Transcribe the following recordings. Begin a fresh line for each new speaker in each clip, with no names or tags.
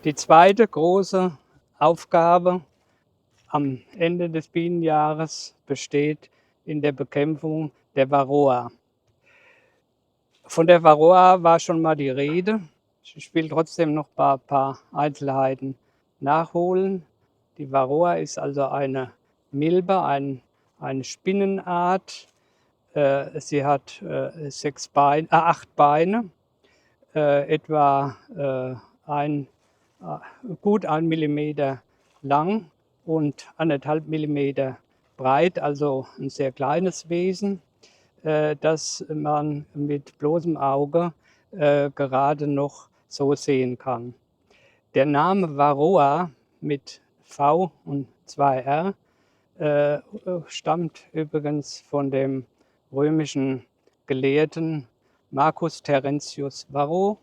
Die zweite große Aufgabe am Ende des Bienenjahres besteht in der Bekämpfung der Varroa. Von der Varroa war schon mal die Rede. Ich will trotzdem noch ein paar Einzelheiten nachholen. Die Varroa ist also eine Milbe, eine Spinnenart. Sie hat 8 Beine, etwa gut 1 Millimeter lang und 1,5 Millimeter breit, also ein sehr kleines Wesen, das man mit bloßem Auge gerade noch so sehen kann. Der Name Varroa mit V und 2 R stammt übrigens von dem römischen Gelehrten Marcus Terentius Varro,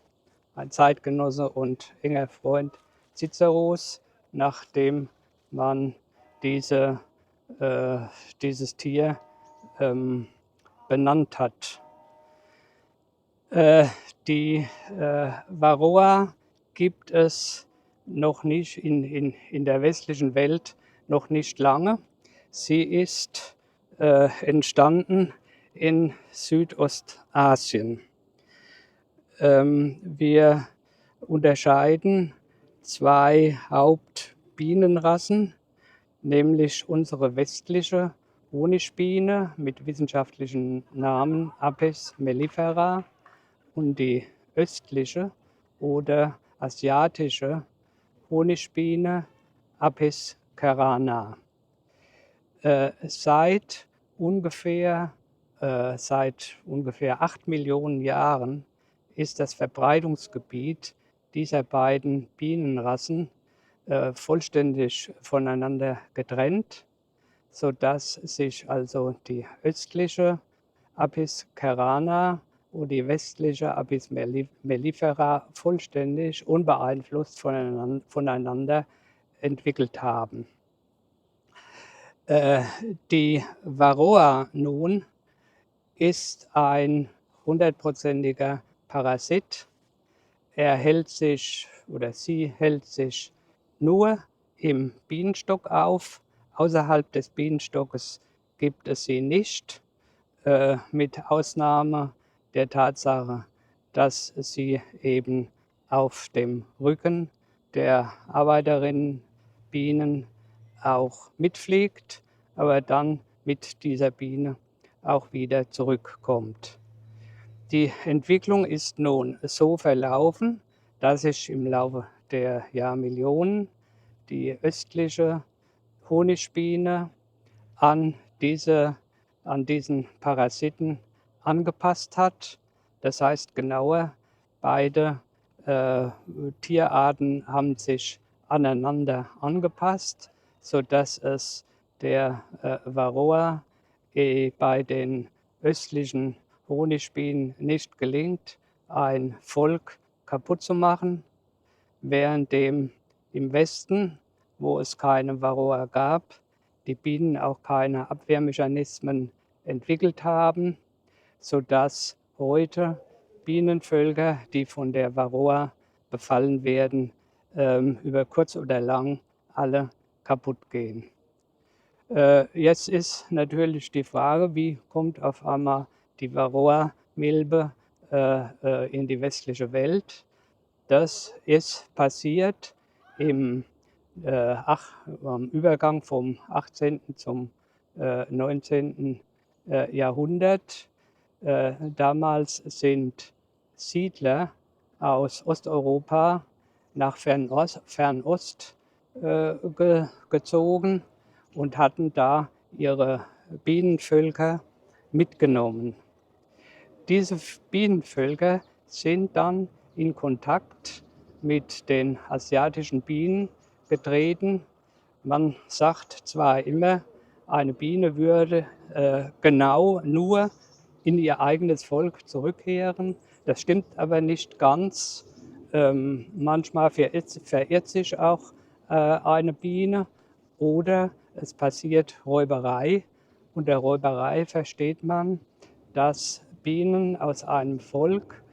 ein Zeitgenosse und enger Freund Ciceros, nachdem man dieses Tier benannt hat. Die Varroa gibt es noch nicht in der westlichen Welt noch nicht lange. Sie ist entstanden in Südostasien. Wir unterscheiden 2 Hauptbienenrassen, nämlich unsere westliche Honigbiene mit wissenschaftlichen Namen Apis mellifera und die östliche oder asiatische Honigbiene Apis carana. Seit ungefähr 8 Millionen Jahren ist das Verbreitungsgebiet dieser beiden Bienenrassen vollständig voneinander getrennt, sodass sich also die östliche Apis carana und die westliche Apis mellifera vollständig unbeeinflusst voneinander entwickelt haben. Die Varroa nun ist ein 100%iger Parasit. Er hält sich oder sie hält sich nur im Bienenstock auf. Außerhalb des Bienenstockes gibt es sie nicht, mit Ausnahme der Tatsache, dass sie eben auf dem Rücken der Arbeiterinnenbienen auch mitfliegt, aber dann mit dieser Biene auch wieder zurückkommt. Die Entwicklung ist nun so verlaufen, dass sich im Laufe der Jahrmillionen die östliche Honigbiene an diesen Parasiten angepasst hat. Das heißt genauer, beide Tierarten haben sich aneinander angepasst, sodass es der Varroa bei den östlichen Honigbienen nicht gelingt, ein Volk kaputt zu machen, währenddem im Westen, wo es keine Varroa gab, die Bienen auch keine Abwehrmechanismen entwickelt haben, sodass heute Bienenvölker, die von der Varroa befallen werden, über kurz oder lang alle kaputt gehen. Jetzt ist natürlich die Frage, wie kommt auf einmal die Varroa-Milbe in die westliche Welt? Das ist passiert am Übergang vom 18. zum 19. Jahrhundert. Damals sind Siedler aus Osteuropa nach Fernost gezogen und hatten da ihre Bienenvölker mitgenommen. Diese Bienenvölker sind dann in Kontakt mit den asiatischen Bienen getreten. Man sagt zwar immer, eine Biene würde genau nur in ihr eigenes Volk zurückkehren. Das stimmt aber nicht ganz. Manchmal verirrt sich auch eine Biene oder es passiert Räuberei. Unter Räuberei versteht man, dass Bienen aus einem Volk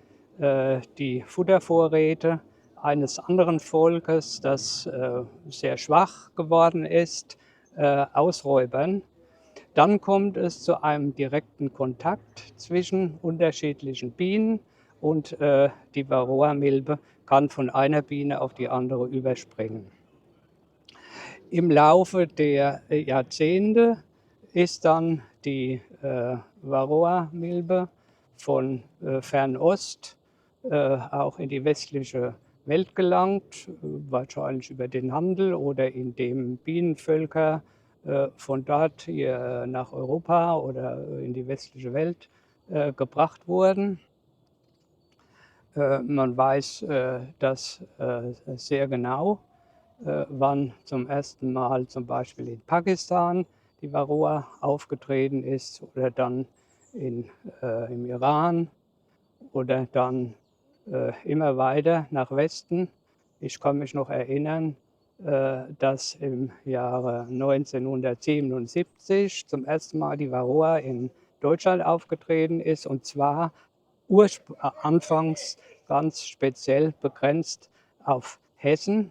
die Futtervorräte eines anderen Volkes, das sehr schwach geworden ist, ausräubern. Dann kommt es zu einem direkten Kontakt zwischen unterschiedlichen Bienen und die Varroa-Milbe kann von einer Biene auf die andere überspringen. Im Laufe der Jahrzehnte ist dann die Varroa-Milbe von Fernost auch in die westliche Welt gelangt, wahrscheinlich über den Handel oder indem Bienenvölker von dort hier nach Europa oder in die westliche Welt gebracht wurden. Man weiß das sehr genau, wann zum ersten Mal zum Beispiel in Pakistan die Varroa aufgetreten ist oder dann im Iran oder dann immer weiter nach Westen. Ich kann mich noch erinnern, dass im Jahre 1977 zum ersten Mal die Varroa in Deutschland aufgetreten ist, und zwar anfangs ganz speziell begrenzt auf Hessen,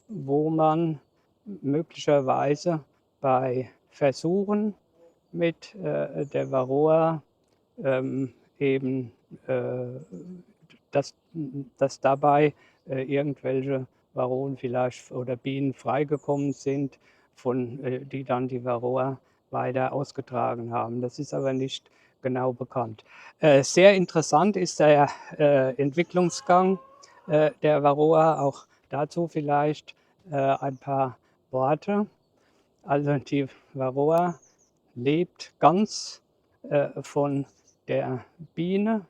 wo man möglicherweise bei Versuchen mit der Varroa eben dass dabei irgendwelche Varroen vielleicht oder Bienen freigekommen sind, die dann die Varroa weiter ausgetragen haben. Das ist aber nicht genau bekannt. Sehr interessant ist der Entwicklungsgang der Varroa. Auch dazu vielleicht ein paar Worte. Also die Varroa lebt ganz von der Biene.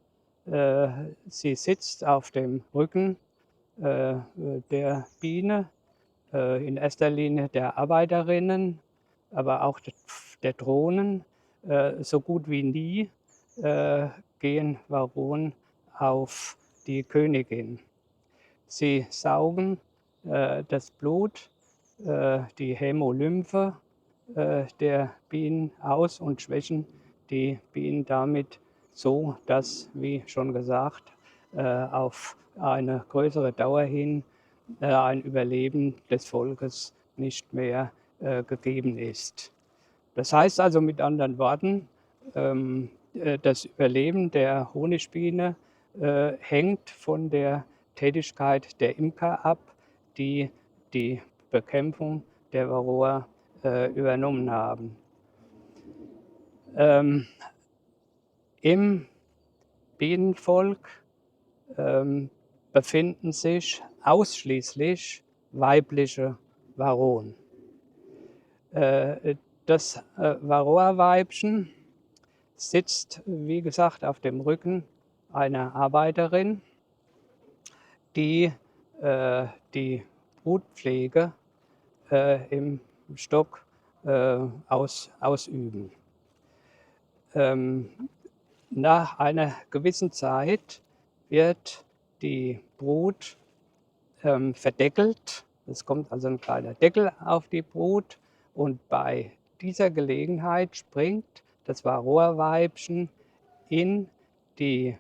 Sie sitzt auf dem Rücken der Biene, in erster Linie der Arbeiterinnen, aber auch der Drohnen. So gut wie nie gehen Varroen auf die Königin. Sie saugen das Blut, die Hämolymphe der Bienen aus und schwächen die Bienen damit so, dass, wie schon gesagt, auf eine größere Dauer hin ein Überleben des Volkes nicht mehr gegeben ist. Das heißt also mit anderen Worten, das Überleben der Honigbiene hängt von der Tätigkeit der Imker ab, die die Bekämpfung der Varroa übernommen haben. Im Bienenvolk befinden sich ausschließlich weibliche Varroen. Das Varroa-Weibchen sitzt, wie gesagt, auf dem Rücken einer Arbeiterin, die die Brutpflege im Stock ausüben. Nach einer gewissen Zeit wird die Brut verdeckelt. Es kommt also ein kleiner Deckel auf die Brut, und bei dieser Gelegenheit springt das Varroa-Weibchen in die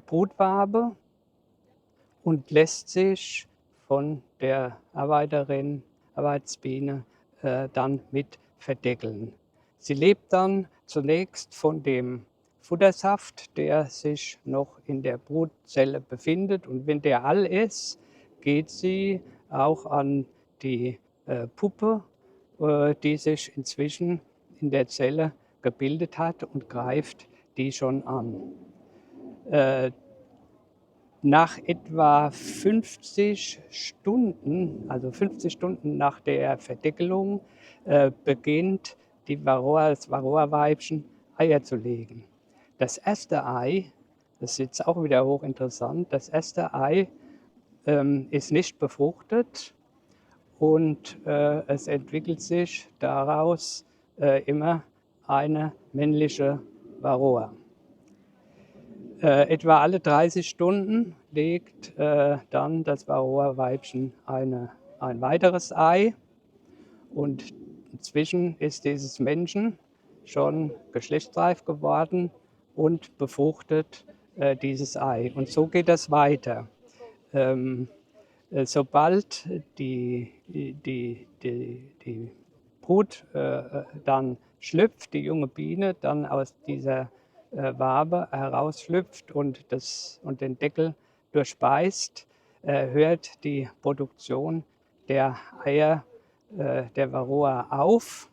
Brutwabe und lässt sich von der Arbeitsbiene dann mit verdeckeln. Sie lebt dann zunächst von dem Futtersaft, der sich noch in der Brutzelle befindet, und wenn der all ist, geht sie auch an die Puppe, die sich inzwischen in der Zelle gebildet hat, und greift die schon an. Nach etwa 50 Stunden, also 50 Stunden nach der Verdeckelung, beginnt das Varroa-Weibchen Eier zu legen. Das erste Ei, das ist jetzt auch wieder hochinteressant, das erste Ei ist nicht befruchtet, und es entwickelt sich daraus immer eine männliche Varroa. Etwa alle 30 Stunden legt dann das Varroa-Weibchen ein weiteres Ei, und inzwischen ist dieses Männchen schon geschlechtsreif geworden und befruchtet dieses Ei. Und so geht das weiter. Sobald die Brut dann schlüpft, die junge Biene dann aus dieser Wabe herausschlüpft und den Deckel durchbeißt, hört die Produktion der Eier der Varroa auf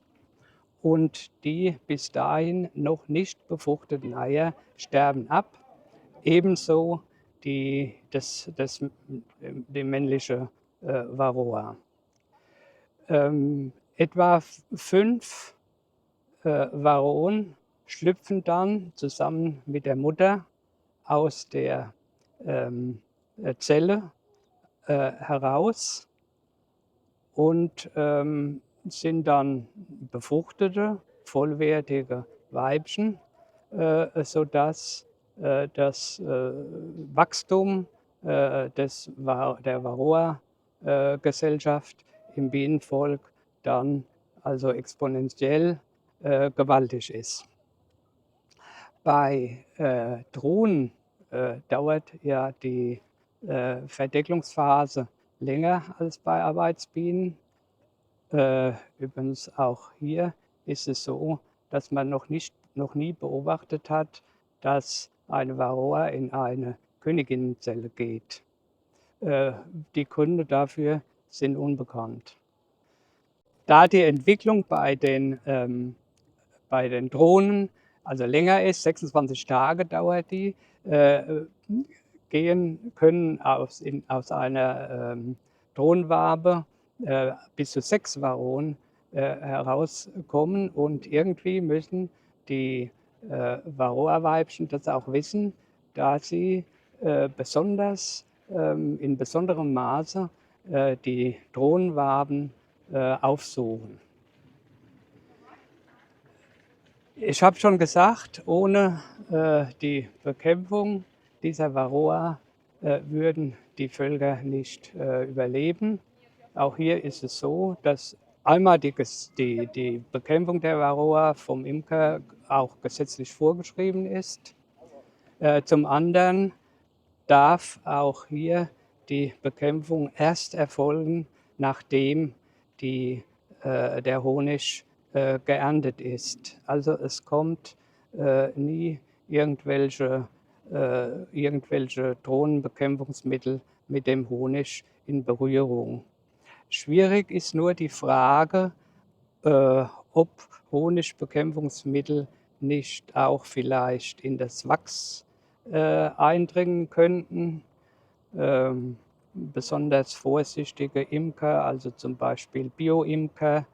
und die bis dahin noch nicht befruchteten Eier sterben ab. Ebenso die männliche Varroa. Etwa 5 Varroen schlüpfen dann zusammen mit der Mutter aus der Zelle heraus und sind dann befruchtete, vollwertige Weibchen, sodass das Wachstum der Varroa-Gesellschaft im Bienenvolk dann also exponentiell gewaltig ist. Bei Drohnen dauert ja die Verdeckelungsphase länger als bei Arbeitsbienen. Übrigens auch hier ist es so, dass man noch nie beobachtet hat, dass eine Varroa in eine Königinnenzelle geht. Die Gründe dafür sind unbekannt. Da die Entwicklung bei den Drohnen also länger ist, 26 Tage dauert die, können aus einer Drohnenwabe bis zu 6 Varroen herauskommen und irgendwie müssen die Varroa-Weibchen das auch wissen, da sie in besonderem Maße die Drohnenwaben aufsuchen. Ich habe schon gesagt, ohne die Bekämpfung dieser Varroa würden die Völker nicht überleben. Auch hier ist es so, dass einmal die Bekämpfung der Varroa vom Imker auch gesetzlich vorgeschrieben ist. Zum anderen darf auch hier die Bekämpfung erst erfolgen, nachdem der Honig geerntet ist. Also es kommt nie irgendwelche Drohnenbekämpfungsmittel mit dem Honig in Berührung. Schwierig ist nur die Frage, ob Honigbekämpfungsmittel nicht auch vielleicht in das Wachs eindringen könnten. Besonders vorsichtige Imker, also zum Beispiel Bio-Imker,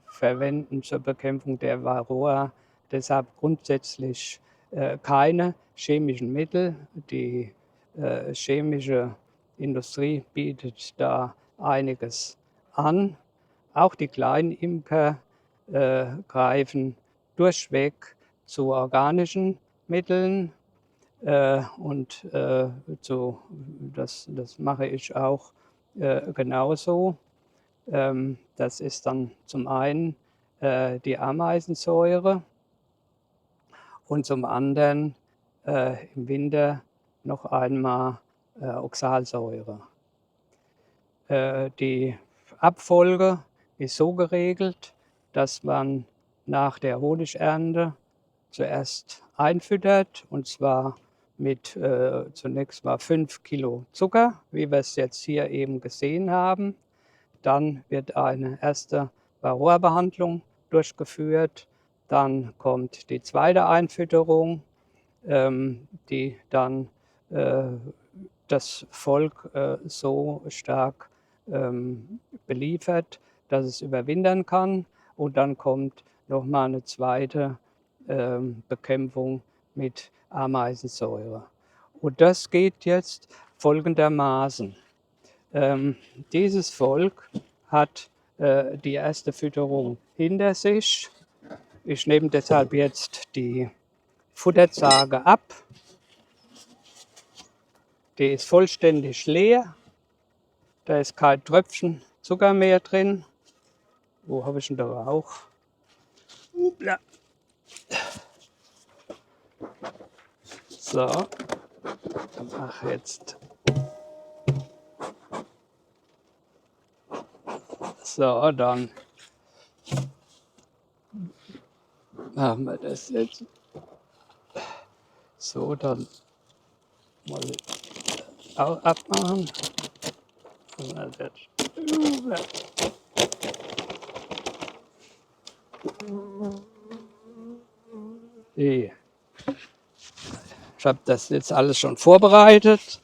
verwenden zur Bekämpfung der Varroa deshalb grundsätzlich keine chemischen Mittel. Die chemische Industrie bietet da einiges an. Auch die kleinen Imker greifen durchweg zu organischen Mitteln und das mache ich auch genauso. Das ist dann zum einen die Ameisensäure und zum anderen im Winter noch einmal Oxalsäure. Die Abfolge ist so geregelt, dass man nach der Honigernte zuerst einfüttert, und zwar mit zunächst mal 5 Kilo Zucker, wie wir es jetzt hier eben gesehen haben. Dann wird eine erste Varroa-Behandlung durchgeführt. Dann kommt die zweite Einfütterung, die dann das Volk so stark beliefert, dass es überwintern kann. Und dann kommt nochmal eine zweite Bekämpfung mit Ameisensäure. Und das geht jetzt folgendermaßen. Dieses Volk hat die erste Fütterung hinter sich. Ich nehme deshalb jetzt die Futterzage ab. Die ist vollständig leer. Da ist kein Tröpfchen Zucker mehr drin. Wo habe ich denn da auch? Upla. So, ich mache jetzt So, dann machen wir das jetzt so, dann muss ich auch abmachen. Und dann jetzt ich habe das jetzt alles schon vorbereitet.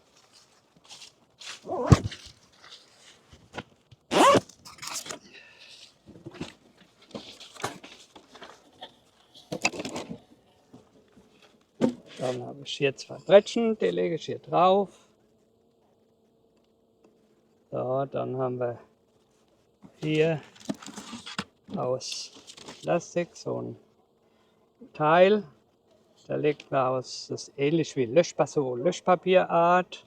Dann habe ich hier 2 Brettchen, die lege ich hier drauf. So, dann haben wir hier aus Plastik so ein Teil. Da legt man aus, das ist ähnlich wie Löschpapierart.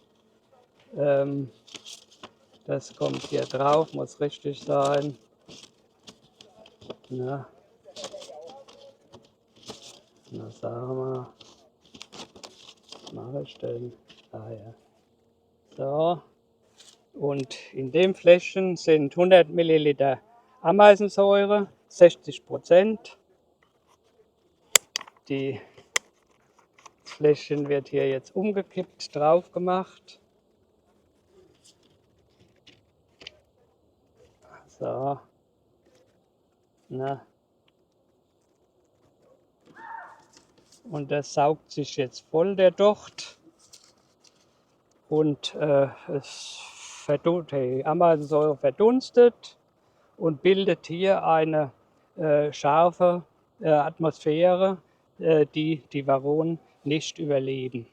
Das kommt hier drauf, muss richtig sein. Na, sagen wir, was mache ich denn? Ah ja. So, und in dem Fläschchen sind 100 Milliliter Ameisensäure, 60%. Das Fläschchen wird hier jetzt umgekippt, drauf gemacht. So. Na. Und das saugt sich jetzt voll, der Docht. Und die Ameisensäure verdunstet und bildet hier eine scharfe Atmosphäre, die die Varonen nicht überleben.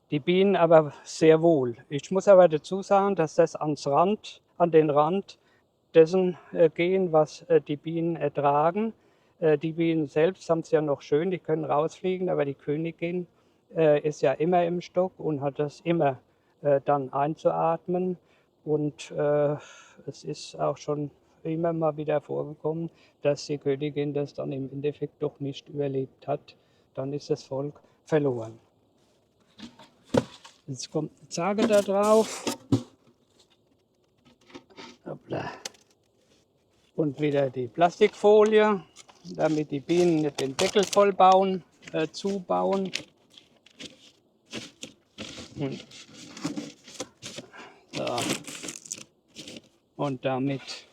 Die Bienen aber sehr wohl. Ich muss aber dazu sagen, dass das an den Rand dessen gehen, was die Bienen ertragen. Die Bienen selbst haben es ja noch schön, die können rausfliegen, aber die Königin ist ja immer im Stock und hat das immer dann einzuatmen. Und es ist auch schon immer mal wieder vorgekommen, dass die Königin das dann im Endeffekt doch nicht überlebt hat. Dann ist das Volk verloren. Jetzt kommt eine Zarge da drauf. Hoppla. Und wieder die Plastikfolie, damit die Bienen nicht den Deckel voll zubauen. Und, so. Und damit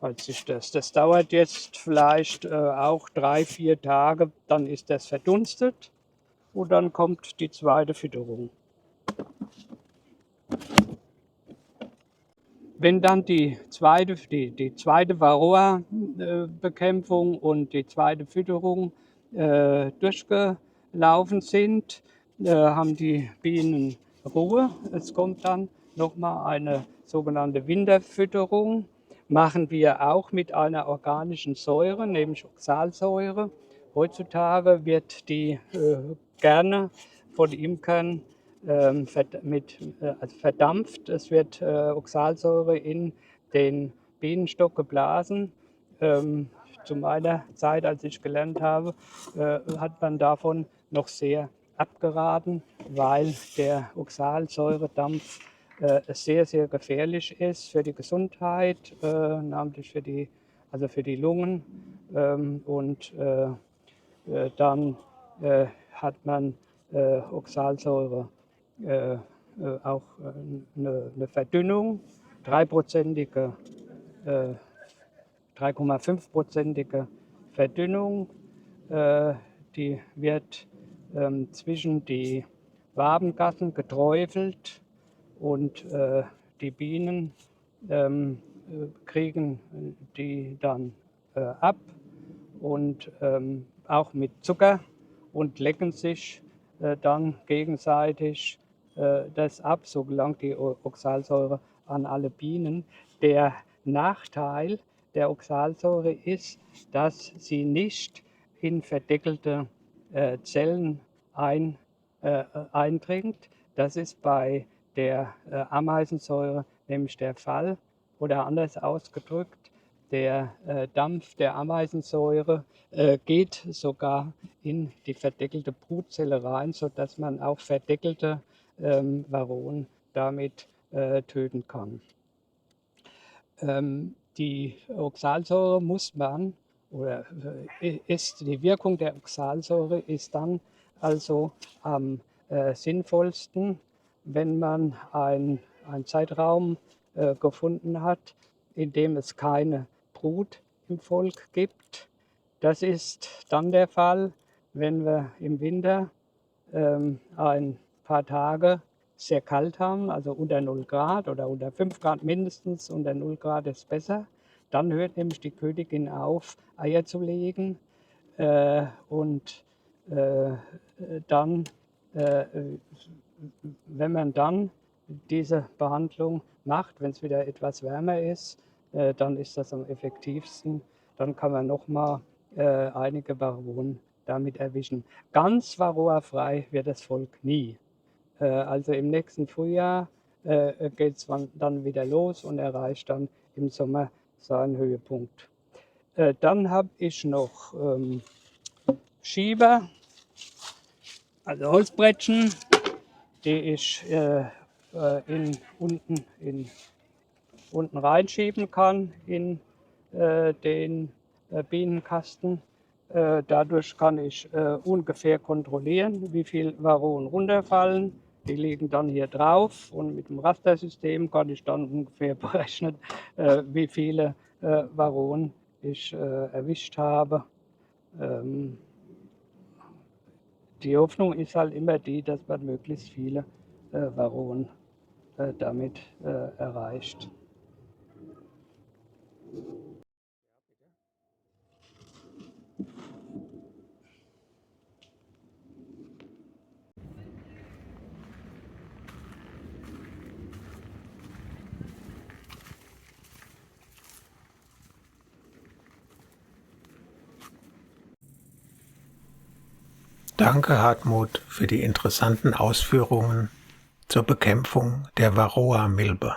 hat sich das. Das dauert jetzt vielleicht auch 3-4 Tage, dann ist das verdunstet und dann kommt die zweite Fütterung. Wenn dann die zweite Varroa-Bekämpfung und die zweite Fütterung durchgelaufen sind, haben die Bienen Ruhe. Es kommt dann nochmal eine sogenannte Winterfütterung. Machen wir auch mit einer organischen Säure, nämlich Oxalsäure. Heutzutage wird die gerne von Imkern also verdampft. Es wird Oxalsäure in den Bienenstock geblasen. Zu meiner Zeit, als ich gelernt habe, hat man davon noch sehr abgeraten, weil der Oxalsäuredampf sehr, sehr gefährlich ist für die Gesundheit, namentlich für die Lungen. Und dann hat man Oxalsäure auch eine Verdünnung, 3,5-prozentige Verdünnung. Die wird zwischen die Wabengassen geträufelt und die Bienen kriegen die dann ab und auch mit Zucker und lecken sich dann gegenseitig das ab, so gelangt die Oxalsäure an alle Bienen. Der Nachteil der Oxalsäure ist, dass sie nicht in verdeckelte Zellen eindringt. Das ist bei der Ameisensäure nämlich der Fall. Oder anders ausgedrückt, der Dampf der Ameisensäure geht sogar in die verdeckelte Brutzelle rein, sodass man auch verdeckelte Varonen damit töten kann. Die Oxalsäure muss man die Wirkung der Oxalsäure ist dann also am sinnvollsten, wenn man einen Zeitraum gefunden hat, in dem es keine Brut im Volk gibt. Das ist dann der Fall, wenn wir im Winter ein paar Tage sehr kalt haben, also unter 0 Grad oder unter 5 Grad mindestens, unter 0 Grad ist besser. Dann hört nämlich die Königin auf, Eier zu legen und dann, wenn man dann diese Behandlung macht, wenn es wieder etwas wärmer ist, dann ist das am effektivsten. Dann kann man nochmal einige Varroen damit erwischen. Ganz varroafrei wird das Volk nie. Also im nächsten Frühjahr geht es dann wieder los und erreicht dann im Sommer seinen Höhepunkt. Dann habe ich noch Schieber, also Holzbrettchen, die ich unten reinschieben kann in den Bienenkasten. Dadurch kann ich ungefähr kontrollieren, wie viel Varroen runterfallen. Die liegen dann hier drauf und mit dem Rastersystem kann ich dann ungefähr berechnen, wie viele Varroen ich erwischt habe. Die Hoffnung ist halt immer die, dass man möglichst viele Varroen damit erreicht.
Danke, Hartmut, für die interessanten Ausführungen zur Bekämpfung der Varroa-Milbe.